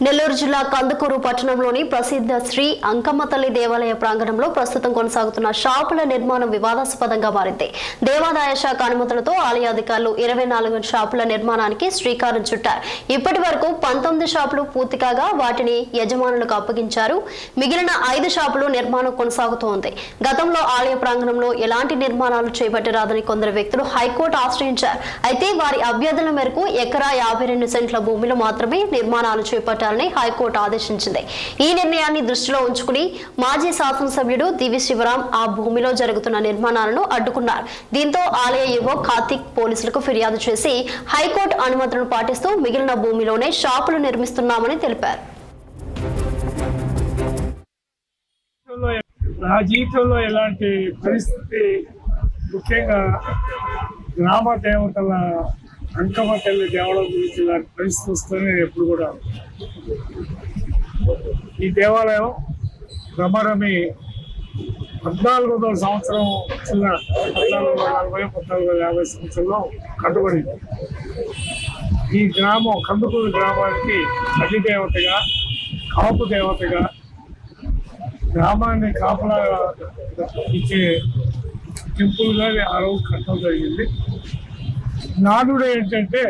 నెల్లూరు జిల్లా కందుకూరు పట్టణంలోని ప్రసిద్ధ శ్రీ అంకమ్మ తల్లి దేవాలయ ప్రాంగణంలో ప్రస్తుతం కొనసాగుతున్న షాపుల నిర్మాణం వివాదాస్పదంగా మారింది. దేవాదాయ శాఖ అనుమతులతో ఆలయ అధికారులు 24 షాపుల నిర్మాణానికి శ్రీకారం చుట్టారు. ఇప్పటి వరకు 19 షాపులు పూర్తి కాగా వాటిని యజమానులకు అప్పగించారు. మిగిలిన 5 షాపులు నిర్మాణం కొనసాగుతోంది. గతంలో ఆలయ ప్రాంగణంలో ఎలాంటి నిర్మాణాలు చేపట్టరాదని కొందరు వ్యక్తులు హైకోర్టు ఆశ్రయించారు. అయితే వారి అభ్యర్థుల మేరకు ఎకరా 52 సెంట్ల భూమిలో మాత్రమే నిర్మాణాలు చేపట్టారు హైకోర్టు ఆదేశించింది. ఈ నిర్ణయాన్ని దృష్టిలో ఉంచుకుని మాజీ శాసనసభ్యుడు దివి శివరాం ఆ భూమిలో జరుగుతున్న నిర్మాణాలను అడ్డుకున్నారు. దీంతో ఆలయ ఈవో కార్తిక్ పోలీసులకు ఫిర్యాదు చేసి హైకోర్టు అనుమతులను పాటిస్తూ మిగిలిన భూమిలోనే షాపులు నిర్మిస్తున్నామని తెలిపారు. నా జీవితంలో ఇలాంటి పరిస్థితి ముఖ్యంగా గ్రామ దేవతల అంకమ్మ తల్లి దేవాలయం గురించి ఇలాంటి పరిస్థితి వస్తుంది. ఎప్పుడు కూడా ఈ దేవాలయం రమరమి 1400 సంవత్సరం చిన్న 1440-1450 సంవత్సరంలో కట్టుబడింది. ఈ గ్రామం కందుకూరు గ్రామానికి అధిదేవతగా, కాపు దేవతగా, గ్రామాన్ని కాపలా ఇచ్చే టెంపుల్గా ఆ రోజు కట్టడం జరిగింది. నానుడు ఏంటంటే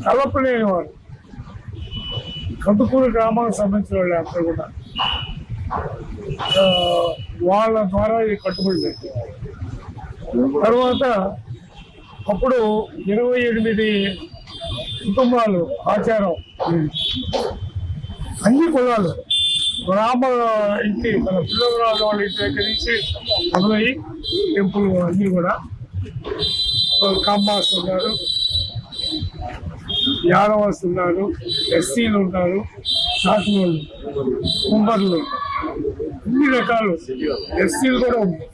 కలపలేని వారు కందుకూరు గ్రామానికి సంబంధించిన వాళ్ళు అందరూ కూడా వాళ్ళ ద్వారా ఇది కట్టుబడి జరిగింది. తర్వాత అప్పుడు 28 కుటుంబాలు ఆచారం అన్ని కులాలు గ్రామ ఇంటి మన పిల్లలు వాళ్ళ ఇంటి దగ్గర నుంచి మొదలయ్యి టెంపుల్ అన్నీ కూడా కమ్మాస్ ఉన్నారు, యాదవాస్ ఉన్నారు, ఎస్సీలు ఉన్నారు, శాసనోళ్ళు, కుంబర్లు, అన్ని రకాలు ఎస్సీలు కూడా ఉన్నారు.